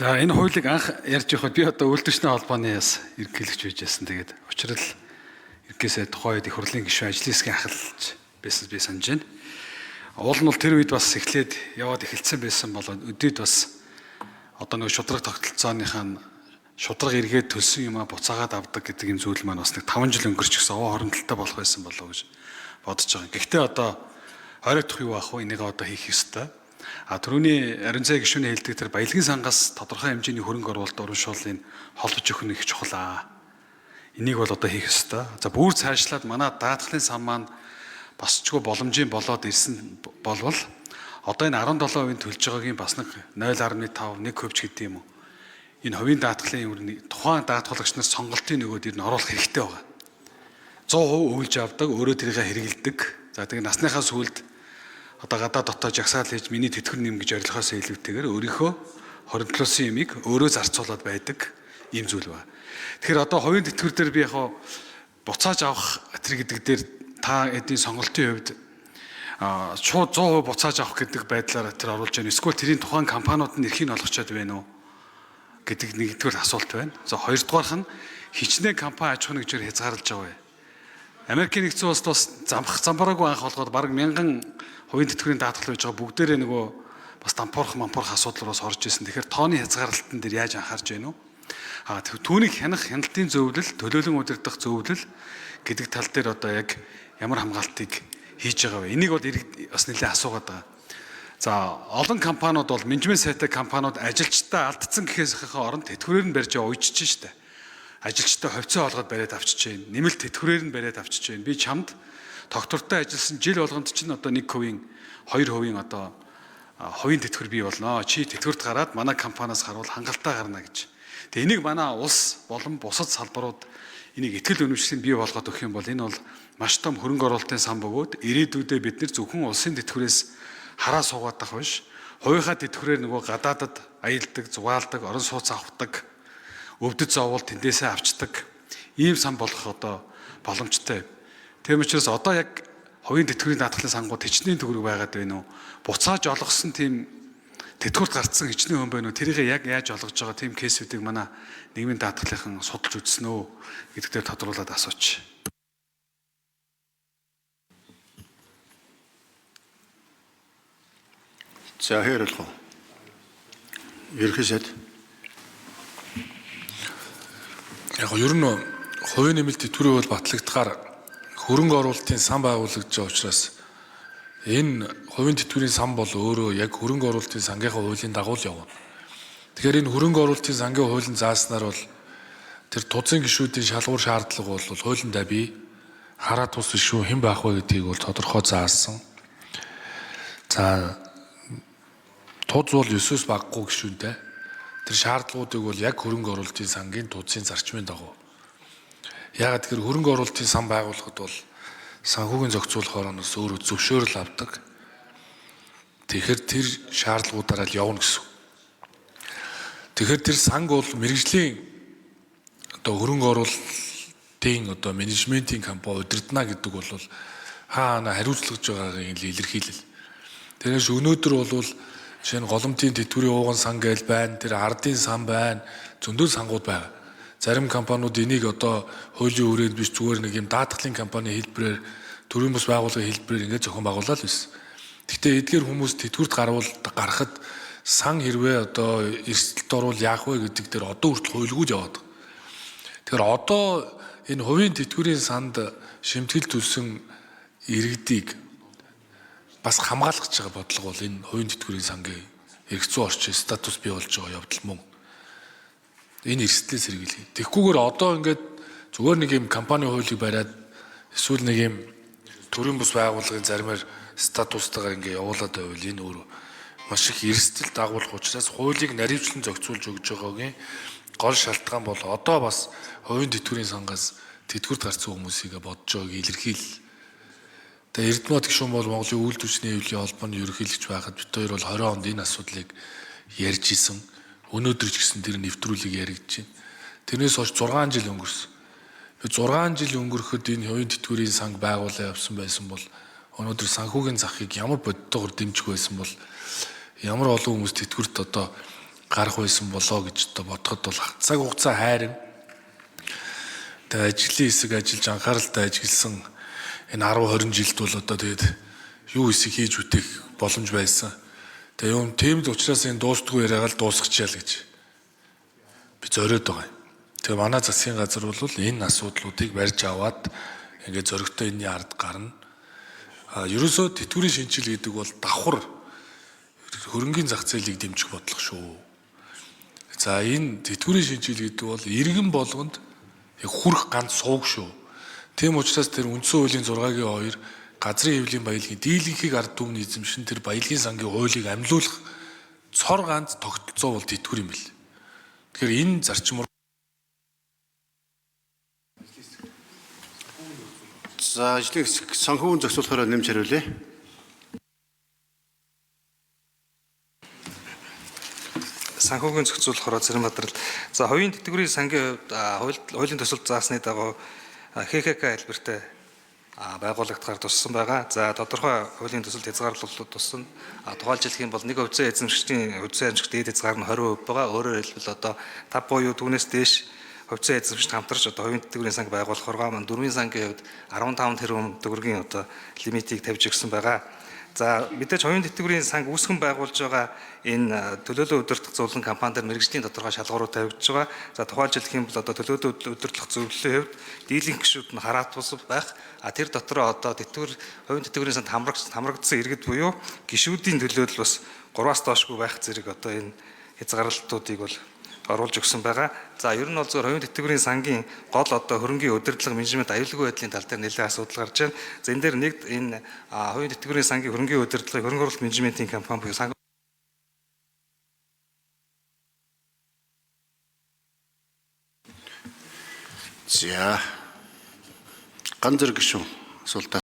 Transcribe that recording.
За энэ хуулийг анх ярьж байхад би одоо үйлдвэрчний холбооны яс ерөнхийлөгч байж байсан. Тэгээд учрал ерөнхийдөө тухайн үед их хурлын гишүүн ажлын хэсгийн ахалж байсан би санаж байна. Уул нь бол тэр үед бас эхлээд яваад эхэлсэн байсан болоод өдөөд бас одоо нэг шудраг тогтолцооныхаа шудраг эргээд төлсөн юм а буцаагаад авдаг гэдэг энэ зүйл маань бас нэг 5 жил өнгөрчихсөн овоо хоромтолтой болох байсан болов гэж бодож байгаа. Гэхдээ одоо ойротох юу ах вэ? Энийг одоо хийх ёстой. Түрүүний ариун цай гишүүний хэлдэг тэр баялагын сангаас тодорхой хэмжээний хөрөнгө оруулалт урамшууллыг холбож өгөх нь их чухал аа. Энийг бол одоо хийх ёстой. За бүр цаашлаад манай даатгалын сан маань басчгүй боломжийн болоод ирсэн болвол одоо энэ 17% төлж байгаагийн бас нэг 0.5 1% гэдэг юм уу. Энэ хувийн даатгалын тухайн даатгалагч нар сонголтын нөгөөд ир нь оруулах хэрэгтэй байгаа. 100% өвлж авдаг, өөрөө тэрийгэ хэрэгэлдэг. За тэгээ насныхаа сүүлд одоо гадаа дотоод жагсаал хийж миний тэтгэр нэм гэж орилохоос илүүтэйгээр өөрийнхөө хоригдлоосон юмыг өөрөө зарцуулаад байдаг ийм зүйл ба. Тэгэхээр одоо хувийн тэтгэр дээр би яг буцааж авах тэр гэдэг дээр та эдийн сонголтын хувьд шууд 100% буцааж авах гэдэг байдлаар тэр оруулж байна. Эсвэл тэрийн тухайн компаниуд нь эрхийг олгочод байна уу гэдэг нэгдүгээр асуулт байна. За хоёрдугаарх нь хичнээн компани аж ахуйн нэгжээр хязгаарлаж байгаа юм. Америкийн нэгдсэн улсд бас замбараагүй анх болгоод бараг 1000 хувийн тэтгэврийн даатгал байж байгаа бүгдээрээ нөгөө бас дампуурах асуудал руу орж ирсэн. Тэгэхээр тооны хязгаарлалтан дээр яаж анхаарч байна уу? Түүнийг хянах хяналтын зөвлөл, төлөөлөн удирдах зөвлөл гэдэг тал дээр одоо яг ямар хамгаалтыг хийж байгаа вэ? Энийг бол бас нэлээд асуугаад байгаа. За олон компаниуд бол менежмент сайтай компаниуд ажилчдаа алдсан гэхээс оронд тэтгэврээр нь барьж уйчиж штэ. Ажилчдаа ховцоо олгоод бариад авчиж байна. Нэмэлт тэтгэврээр нь бариад авчиж байна. Би чамд доктортой ажилласан жил болгонд чинь одоо 1%, 2% одоо хувийн тэтгэвэр бий болно. Чи тэтгэврт гараад манай компаниас харуул хангалттай гарна гэж. Тэгээ энийг манай улс болон бусад салбарууд энийг итгэл үнэмшлийг бий болгоод өгөх юм бол энэ бол маш том хөрөнгө оруулалтын сан бөгөөд ирээдүйдээ бид нэр зөвхөн улсын тэтгэврээс хараа суугаадах биш. Хувийнхаа тэтгэврээр нөгөө гадаадад аялдаг, зугаалдаг, орон сууц авахдаг, өвдөд зоввол тэндээсээ авчдаг ийм сан болох одоо боломжтой. Тийм учраас одоо яг хувийн тэтгэврийн даатгалын сангууд хичнээн төгрөг байгаад байна уу? Буцааж олгосон тийм тэтгэврт гарцсан хичнээн хүн байна уу? Тэрийг яг яаж олгож байгаа тийм кейсүүдийг манай нийгмийн даатгалынхан судалж үзсэн үү гэдэгтээ тодруулаад асууч. За хэрэлхөө. Ерхийсэд. Яг ер нь хувийн нэмэлт тэтгэврийн бол батлагдахаар хөрөнгө оруулалтын сан байгуулагдж байгаа учраас энэ хувийн тэтгэврийн сан бол өөрөө яг хөрөнгө оруулалтын сангийнхаа хуулийн дагуу л явна. Тэгэхээр энэ хөрөнгө оруулалтын сангийн хуулийн зааснаар бол тэр тузын гишүүдийн шалгуур шаардлага бол хуулиндаа бий. Хараа тус гишүүн хэн байх вэ гэдгийг бол тодорхой заасан. За туз бол 9-өөс багагүй гишүүнтэй. Тэр шаардлагуудыг бол яг хөрөнгө оруулалтын сангийн тузын зарчмын дагуу. Яагаад тэгэхээр хөрөнгө оруулалтын сан байгуулахад бол санхүүгийн зохицуулахаар нь өөрөө зөвшөөрөл авдаг. Тэгэхээр тэр шаардлагуудаараа л явна гэсэн. Тэгэхээр тэр санг бол мэрэгжлийн одоо хөрөнгө оруулалтын одоо менежментийн компани удирдна гэдэг бол хаана хариуцлагаж байгаагийн илэрхийлэл. Тэрээс өнөөдөр бол жишээ нь голомтын тэтгэврийн ууган сан гээл байна, тэр ардын сан байна, зөндөө сангууд байна. Зарим компаниуд энийг одоо хуулийн үрээд биш зүгээр нэг юм даатгалын компани хэлбэрээр төрийн бас байгууллагын хэлбэрээр ингээд зохион байгуулалт байсан. Гэхдээ эдгээр хүмүүс тэтгэврт гарахад сан хэрвээ одоо эрсдэлд орвол яах вэ гэдэг дээр одоо хүртэл хуульгууд яваад байна. Тэгэхээр одоо энэ хувийн тэтгэврийн санд шимтгэл төлсөн иргэдийг бас хамгаалах гэж байгаа бодлого бол энэ хувийн тэтгэврийн сангийн эрх зүйн орчин статус бий болж байгаа явдал мөн. Энэ эрсдлээс сэргийлье. Тэгэхгүйгээр одоо ингээд зүгээр нэг юм компани хуулийг бариад эсвэл нэг юм төрийн бус байгууллагын заримаар статустайгаар ингээд явуулаад байвал энэ өөр маш их эрсдэл дагуулах учраас хуулийг наривчлан зохицуулж өгж байгаагийн гол шалтгаан бол одоо бас хувийн тэтгэврийн сангаас тэтгэврт гарсан хүмүүсийг бодж байгааг илэрхийл. Тэгээ Эрдэнэт гишүүн бол Монголын үйлдвэрчний хэвлэлийн холбооны ерөнхийлөгч байхад бид хоёр бол 20 онд энэ асуудлыг ярьж исэн. Өнөөдөр ч гэсэн тэр нэвтрүүлэг яригдж байна. Тэрнээс хойш 6 жил өнгөрсөн. 6 жил өнгөрөхөд энэ хувийн тэтгэврийн санг байгуулаа явсан байсан бол өнөөдөр санхүүгийн захыг ямар бодтойгоор дэмжих байсан бол ямар олон хүмүүс тэтгэврт одоо гарах байсан болоо гэж одоо бодоход бол цаг хугацаа хайрын. Тэгээ ажлын хэсэг ажиллаж анхааралтай ажилласан энэ 10 20 жилд бол одоо тэгээд юу хэсэг хийж үтэх боломж байсан. Тэгээ юм тийм л учраас энэ дуустдаггүй яриагаал дуусгачихъя л гэж би зориод байгаа юм. Тэгээ манай засгийн газар бол энэ асуудлуудыг барьж аваад ингээд зөрөгтэй энэний ард гарна. Ерөөсөө тэтгэврийн шинжил гэдэг бол давхар хөрөнгийн зах зээлийг дэмжих бодлого шүү. За энэ тэтгэврийн шинжил гэдэг бол иргэн болгонд хүрх ганц сууг шүү. Тийм учраас тэр үндсэн хуулийн 6-гийн 2 газрын хэвлэлийн баялагын дийлэнхийг ард түмний эзэмшин тэр баялагын сангийн хуулийг амьлуулах цор ганц тогтолцоо бол тэтгэвэр юм бэл. Тэгэхээр энэ зарчмаар За ажлын хэсэг санхүүгийн зохицуулахаараа нэмж хариулъя. Санхүүгийн зохицуулахаараа Цэрэнбаатар. За хувийн тэтгэврийн сангийн хувьд хуулийн төсөлд заасны дагуу ХХК хэлбэртэй байгуулагдахаар туссан байгаа. За тодорхой хуулийн төсөлд хязгаарлалт туссан. Тухайлжлах юм бол нэг хувьцаа эзэмшигчдийн хувьцаа хэмжих дээд хязгаар нь 20% байгаа. Өөрөөр хэлбэл одоо 5 буюу түүнээс дээш хувьцаа эзэмшигчд хамтарч одоо хувийн тэтгэврийн санг байгуулахаар маань дөрвийн сангийн хувьд 15 тэрбум төгрөгийн одоо лимитийг тавьж өгсөн байгаа. За мэдээж хувийн тэтгэврийн санг үүсгэн байгуулж байгаа энэ төлөөлөл удирдах зөвлөн компанидар мэрэгжлийн тодорхой шалгуурууд тавьж байгаа. За тухайлжлах юм бол одоо төлөөлөл удирдах зөвлөлийн хувьд дийлэнх гишүүд нь хараат бус байх. Тэр дотроо одоо хувийн тэтгэврийн санд хамрагдсан иргэд буюу гишүүдийн төлөөлөл бас 3-аас доошгүй байх зэрэг одоо энэ хязгаарлалтуудыг бол оруулж өгсөн байгаа. За ер нь бол зөвхөн хувийн тэтгэврийн сангийн гол одоо хөрөнгийн удирдлага менежмент аюулгүй байдлын тал дээр нэлээд асуудал гарч байна. За энэ дээр нэг энэ хувийн тэтгэврийн сангийн хөрөнгийн удирдлагыг хөрөнгө оруулалт менежментийн компани буюу За ганц зэрэг гишүүн асуултаа